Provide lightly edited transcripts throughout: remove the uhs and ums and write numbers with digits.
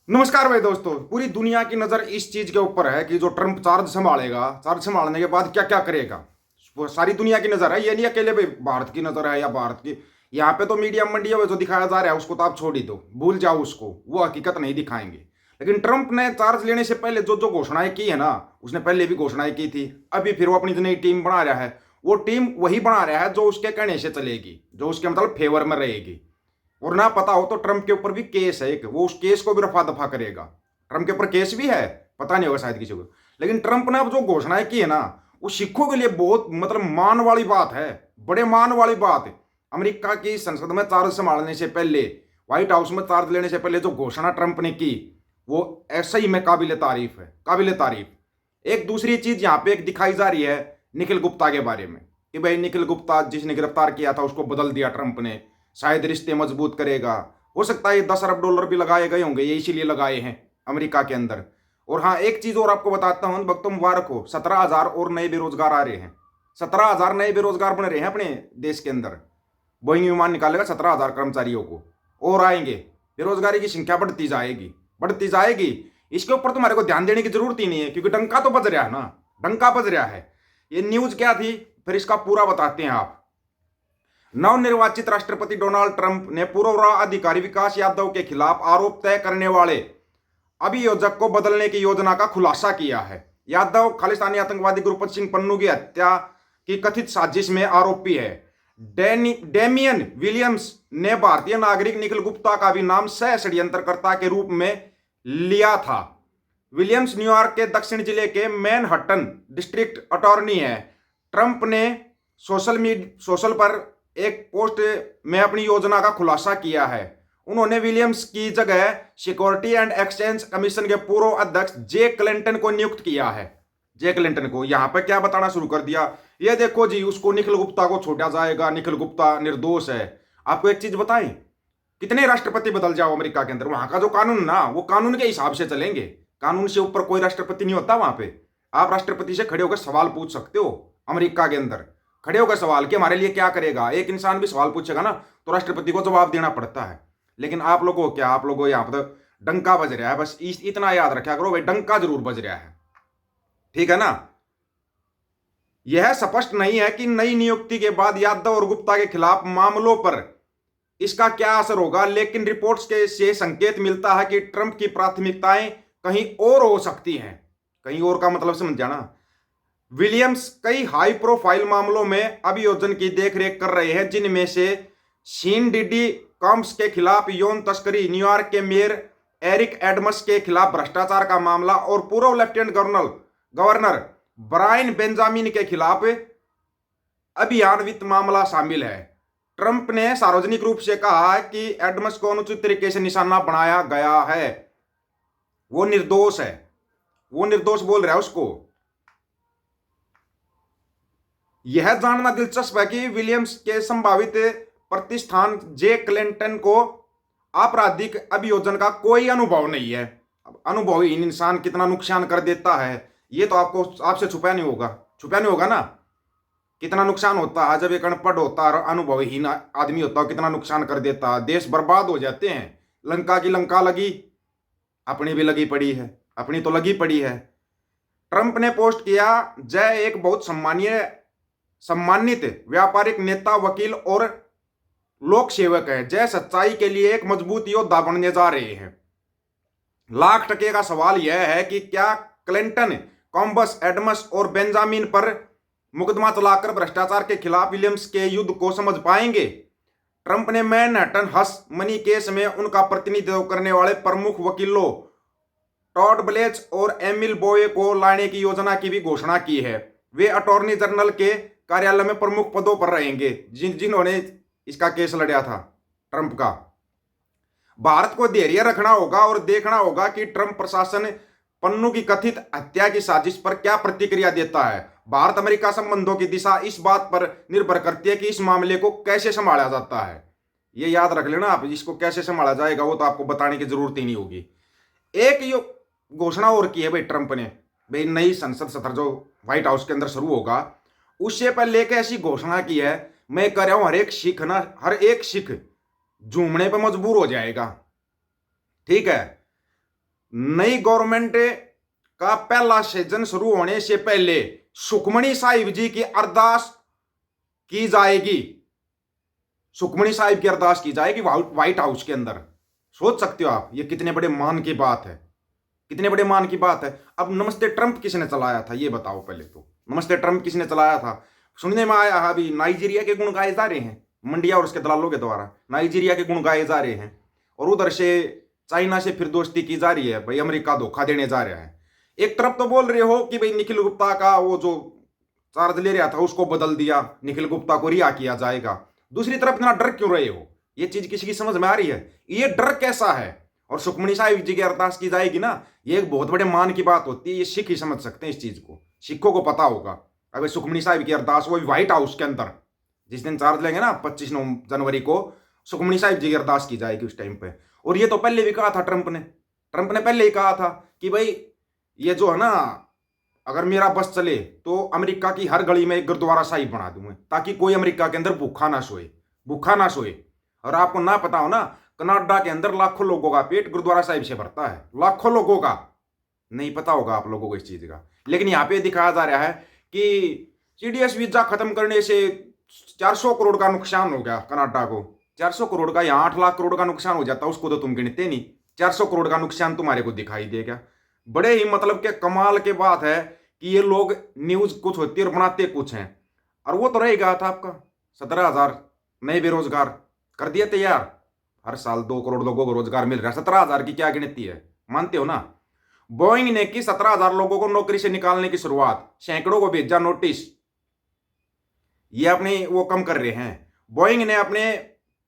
नमस्कार भाई दोस्तों। पूरी दुनिया की नजर इस चीज के ऊपर है कि जो ट्रंप चार्ज संभालेगा, चार्ज संभालने के बाद क्या क्या करेगा। वो सारी दुनिया की नजर है, ये नहीं अकेले भाई भारत की नजर है या भारत की। यहाँ पे तो मीडिया मंडिया में जो दिखाया जा रहा है उसको तो आप छोड़ ही दो, भूल जाओ उसको, वो हकीकत नहीं दिखाएंगे। लेकिन ट्रंप ने चार्ज लेने से पहले जो जो घोषणाएं की है ना, उसने पहले भी घोषणाएं की थी। अभी फिर वो अपनी नई टीम बना रहा है। वो टीम वही बना रहा है जो उसके कहने से चलेगी, जो उसके मतलब फेवर में रहेगी। और ना पता हो तो ट्रंप के ऊपर भी केस है एक, वो उस केस को भी रफा दफा करेगा। ट्रंप के ऊपर केस भी है, पता नहीं होगा शायद किसी को। लेकिन ट्रंप ने अब जो घोषणाएं की है ना, वो सिखों के लिए बहुत मतलब मान वाली बात है, बड़े मान वाली बात है। अमेरिका की संसद में चार्ज संभालने से पहले, व्हाइट हाउस में चार्ज लेने से पहले जो घोषणा ट्रंप ने की, वो ऐसा ही में काबिल तारीफ है, काबिल तारीफ। एक दूसरी चीज यहाँ पे एक दिखाई जा रही है निखिल गुप्ता के बारे में, कि भाई निखिल गुप्ता जिसने गिरफ्तार किया था उसको बदल दिया ट्रंप ने, शायद रिश्ते मजबूत करेगा। हो सकता है ये $10 अरब भी लगाए गए होंगे, ये इसीलिए लगाए हैं अमेरिका के अंदर। और हाँ, एक चीज और आपको बताता हूं, भक्तों मुबारक हो, 17,000 और नए बेरोजगार आ रहे हैं। 17,000 नए बेरोजगार बन रहे हैं अपने देश के अंदर। बोइंग विमान निकालेगा 17,000 कर्मचारियों को और आएंगे। बेरोजगारी की संख्या बढ़ती जाएगी, बढ़ती जाएगी। इसके ऊपर तुम्हारे को ध्यान देने की जरूरत ही नहीं है, क्योंकि डंका तो बज रहा है ना, डंका बज रहा है। ये न्यूज क्या थी, फिर इसका पूरा बताते हैं आप। नवनिर्वाचित राष्ट्रपति डोनाल्ड ट्रंप ने पूर्व अधिकारी विकास यादव के खिलाफ आरोप तय करने वाले अभियोजक को बदलने की योजना का खुलासा किया है। यादव खालिस्तानी आतंकवादी गुरप्रीत सिंह पन्नू की हत्या की कथित साजिश में आरोपी है। डेमियन विलियम्स ने भारतीय नागरिक निखिल गुप्ता का भी नाम सह षड्यंत्रकर्ता के रूप में लिया था। विलियम्स न्यूयॉर्क के दक्षिण जिले के मैनहट्टन डिस्ट्रिक्ट अटॉर्नी है। ट्रंप ने सोशल पर एक पोस्ट में अपनी योजना का खुलासा किया है। उन्होंने विलियम्स की जगह सिक्योरिटी एंड एक्सचेंज कमीशन के पूर्व अध्यक्ष जे क्लिंटन को नियुक्त किया है। जे क्लिंटन को यहां पर क्या बताना शुरू कर दिया, ये देखो जी, उसको निखिल गुप्ता को छोड़ा जाएगा, निखिल गुप्ता निर्दोष है। आपको एक चीज बताएं, कितने राष्ट्रपति बदल जाओ अमेरिका के अंदर, वहां का जो कानून ना, वो कानून के हिसाब से चलेंगे। कानून से ऊपर कोई राष्ट्रपति नहीं होता वहां पे। आप राष्ट्रपति से खड़े होकर सवाल पूछ सकते हो अमेरिका के अंदर, खड़े होकर सवाल कि हमारे लिए क्या करेगा। एक इंसान भी सवाल पूछेगा ना तो राष्ट्रपति को जवाब देना पड़ता है। लेकिन आप लोगों को क्या, आप लोगों यहाँ पर डंका बज रहा है, बस इतना याद रखा करो भाई, डंका जरूर बज रहा है, ठीक है ना। यह स्पष्ट नहीं है कि नई नियुक्ति के बाद यादव और गुप्ता के खिलाफ मामलों पर इसका क्या असर होगा, लेकिन रिपोर्ट्स के से संकेत मिलता है कि ट्रंप की प्राथमिकताएं कहीं और हो सकती हैं। कहीं और का मतलब समझ जाना। विलियम्स कई हाई प्रोफाइल मामलों में अभियोजन की देखरेख कर रहे हैं, जिनमें से शीन डिडी कॉम्स के खिलाफ यौन तस्करी, न्यूयॉर्क के मेयर एरिक एडम्स के खिलाफ भ्रष्टाचार का मामला और पूर्व लेफ्टिनेंट गवर्नर ब्रायन बेंजामिन के खिलाफ अभियान वित्त मामला शामिल है। ट्रंप ने सार्वजनिक रूप से कहा कि एडम्स को अनुचित तरीके से निशाना बनाया गया है, वो निर्दोष है, वो निर्दोष बोल रहा है उसको। यह जानना दिलचस्प है कि विलियम्स के संभावित प्रतिष्ठान जे क्लिंटन को आपराधिक अभियोजन का कोई अनुभव नहीं है। अनुभवहीन इंसान कितना नुकसान कर देता है, ये तो आपको आपसे छुपा नहीं होगा, छुपा नहीं होगा ना। कितना नुकसान होता है जब एक अनपढ़ होता है और अनुभवहीन आदमी होता है, कितना नुकसान कर देता है, देश बर्बाद हो जाते हैं। लंका की लंका लगी, अपनी भी लगी पड़ी है, अपनी तो लगी पड़ी है। ट्रंप ने पोस्ट किया, जय एक बहुत सम्मानित व्यापारिक नेता, वकील और लोक सेवक है। जय सच्चाई के लिए एक मजबूत योद्धा बनने जा रहे हैं। लाख टके का सवाल यह है कि क्या क्लिंटन, कॉम्बस, एडम्स और बेंजामिन पर मुकदमा चलाकर भ्रष्टाचार के खिलाफ विलियम्स के युद्ध को समझ पाएंगे। ट्रंप ने मैनहट्टन हस मनी केस में उनका प्रतिनिधित्व करने वाले प्रमुख वकीलों टॉड ब्लेच और एमिल बोये को लाने की योजना की भी घोषणा की है। वे अटॉर्नी जनरल के कार्यालय में प्रमुख पदों पर रहेंगे, जिन्होंने इसका केस लड़ा था ट्रंप का। भारत को धैर्य रखना होगा और देखना होगा कि ट्रंप प्रशासन पन्नू की कथित हत्या की साजिश पर क्या प्रतिक्रिया देता है। भारत अमेरिका संबंधों की दिशा इस बात पर निर्भर करती है कि इस मामले को कैसे संभाला जाता है। ये याद रख लेना आप, इसको कैसे संभाला जाएगा वो तो आपको बताने की जरूरत ही नहीं होगी। एक ये घोषणा और की है भाई ट्रंप ने, भाई नई संसद सत्र जो व्हाइट हाउस के अंदर शुरू होगा, उससे पहले एक ऐसी घोषणा की है, मैं कह रहा हूं हर एक सिख झूमने पर मजबूर हो जाएगा, ठीक है। नई गवर्नमेंट का पहला सीजन शुरू होने से पहले सुखमणी साहिब जी की अरदास की जाएगी। सुखमणी साहिब की अरदास की जाएगी व्हाइट हाउस के अंदर। सोच सकते हो आप, ये कितने बड़े मान की बात है, कितने बड़े मान की बात है। अब नमस्ते ट्रंप किसने चलाया था ये बताओ पहले तो। नमस्ते ट्रंप किसने चलाया था? सुनने में आया अभी नाइजीरिया के गुण गाए जा रहे हैं, मंडिया और उसके दलालों के द्वारा नाइजीरिया के गुण गाए जा रहे हैं, और उधर से चाइना से फिर दोस्ती की जा रही है। भाई अमेरिका धोखा देने जा रहा है। एक तरफ तो बोल रहे हो कि भाई निखिल गुप्ता का वो जो चार्ज ले रहा था उसको बदल दिया, निखिल गुप्ता को रिहा किया जाएगा। दूसरी तरफ इतना डर क्यों रहे हो? ये चीज किसी की समझ में आ रही है? ये डर कैसा है? और सुखमणी साहिब जी की अरदास की जाएगी ना, ये एक बहुत बड़े मान की बात होती है। ये सिख ही समझ सकते हैं इस चीज को, सिखों को पता होगा। अगर सुखमणी साहिब की अरदास वो व्हाइट हाउस के अंदर जिस दिन चार्ज लेंगे ना 25 जनवरी को, सुखमणी साहिब जी की अरदास की जाएगी उस टाइम पे। और ये तो पहले भी कहा था ट्रंप ने पहले ही कहा था कि भाई ये जो है ना, अगर मेरा बस चले तो अमेरिका की हर गली में एक गुरुद्वारा साहिब बना दूंगा, ताकि कोई अमेरिका के अंदर भूखा ना सोए। और आपको ना पता हो ना, कनाडा के अंदर लाखों लोगों का पेट गुरुद्वारा साहिब से भरता है, लाखों लोगों का। नहीं पता होगा आप लोगों को इस चीज का। लेकिन यहाँ पे दिखाया जा रहा है कि सीडीएस वीजा खत्म करने से 400 करोड़ का नुकसान हो गया कनाडा को। 400 करोड़ का, यहाँ 8 लाख करोड़ का नुकसान हो जाता, उसको तो तुम गिनते नहीं। 400 करोड़ का नुकसान तुम्हारे को दिखाई देगा। बड़े ही मतलब के कमाल के बात है कि ये लोग न्यूज कुछ होती है और बनाते कुछ हैं। और वो तो रह गया था आपका 17,000 नए बेरोजगार कर दिए तैयार। हर साल 2 करोड़ लोगों को रोजगार मिल रहा है। 17,000 की क्या गिनती है, मानते हो ना? बोइंग ने की 17,000 लोगों को नौकरी से निकालने की शुरुआत, सैकड़ों को भेजा नोटिस। ये अपने वो कम कर रहे हैं। बोइंग ने अपने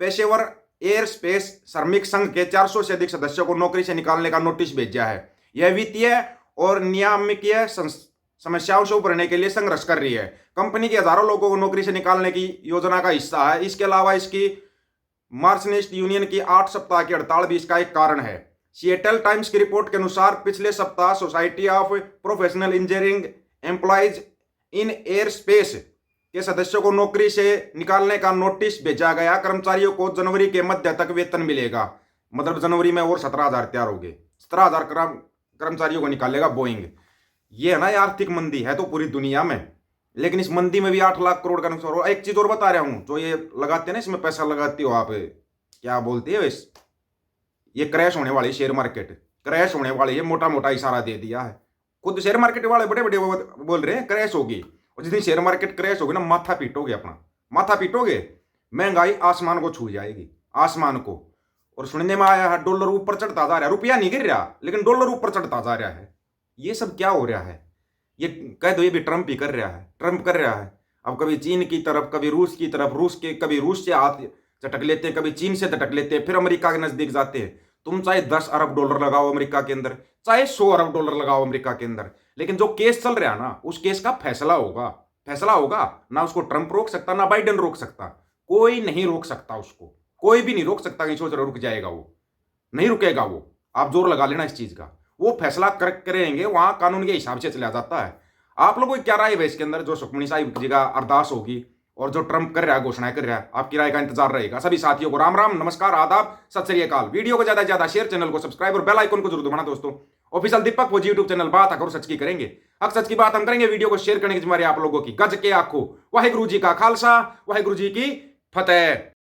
पेशेवर एयर स्पेस श्रमिक संघ के 400 से अधिक सदस्यों को नौकरी से निकालने का नोटिस भेजा है। यह वित्तीय और नियामकीय समस्याओं से उभरने के लिए संघर्ष कर रही है। कंपनी के हजारों लोगों को नौकरी से निकालने की योजना का हिस्सा है। इसके अलावा इसकी मार्क्सनिस्ट यूनियन की 8 सप्ताह की हड़ताल भी इसका एक कारण है। सिएटल टाइम्स की रिपोर्ट के अनुसार पिछले सप्ताह society of professional engineering employees in air space के सदस्यों को नौकरी से निकालने का नोटिस भेजा गया। कर्मचारियों को जनवरी के मध्य तक वेतन मिलेगा। मतलब जनवरी में और 17,000 तैयार हो गए। 17,000 कर्मचारियों को निकालेगा बोइंग। ये है ना, ये आर्थिक मंदी है तो पूरी दुनिया में, लेकिन इस मंदी में भी 8 लाख करोड़ का नुकसान। और एक चीज और बता रहा हूं, जो ये लगाते हैं ना, इसमें पैसा लगाते हो आप, क्या बोलते हो इस, ये क्रैश होने वाली शेयर मार्केट, क्रैश होने वाली है। मोटा मोटा इशारा दे दिया है। खुद शेयर मार्केट वाले बड़े बड़े बोल रहे हैं क्रैश होगी। और जिस दिन शेयर मार्केट क्रैश होगी ना, माथा पीटोगे, अपना माथा पीटोगे। महंगाई आसमान को छू जाएगी, आसमान को। और सुनने में आया है डॉलर ऊपर चढ़ता जा रहा है। रुपया नहीं गिर रहा, लेकिन डॉलर ऊपर चढ़ता जा रहा है। ये सब क्या हो रहा है? ये कह दो ये भी ट्रंप ही कर रहा है, ट्रंप कर रहा है। अब कभी चीन की तरफ, कभी रूस की तरफ, कभी रूस से हाथ चटक लेते हैं, कभी चीन से चटक लेते हैं, फिर अमेरिका के नजदीक जाते हैं। तुम चाहे 10 अरब डॉलर लगाओ अमेरिका के अंदर, चाहे 100 अरब डॉलर लगाओ अमेरिका के अंदर, लेकिन जो केस चल रहा है ना, उस केस का फैसला होगा ना। उसको ट्रंप रोक सकता, ना बाइडेन रोक सकता। कोई नहीं रोक सकता उसको, कोई भी नहीं रोक सकता। कहीं सोच रहा रुक जाएगा, वो नहीं रुकेगा। वो आप जोर लगा लेना इस चीज का, वो फैसला करेंगे, वहां कानून के हिसाब से चला जाता है। आप लोगों की क्या राय है इसके अंदर? जो सुखमणी साहिब जी का अरदास होगी और जो ट्रंप कर रहा है, घोषणाएं कर रहा है, आपकी राय का इंतजार रहेगा। सभी साथियों को राम राम, नमस्कार, आदाब, सत श्री अकाल। वीडियो को ज्यादा से ज्यादा शेयर, चैनल को सब्सक्राइब और बेल आइकन को जरूर दबाना दोस्तों। ऑफिशियल दीपक फौजी यूट्यूब चैनल, बात अगर सच की करेंगे, हक सच की बात हम करेंगे। वीडियो को शेयर करने की जिम्मेदारी आप लोगों की। गज के आखो, वाहिगुरु जी का खालसा, वाहिगुरु जी की फतेह।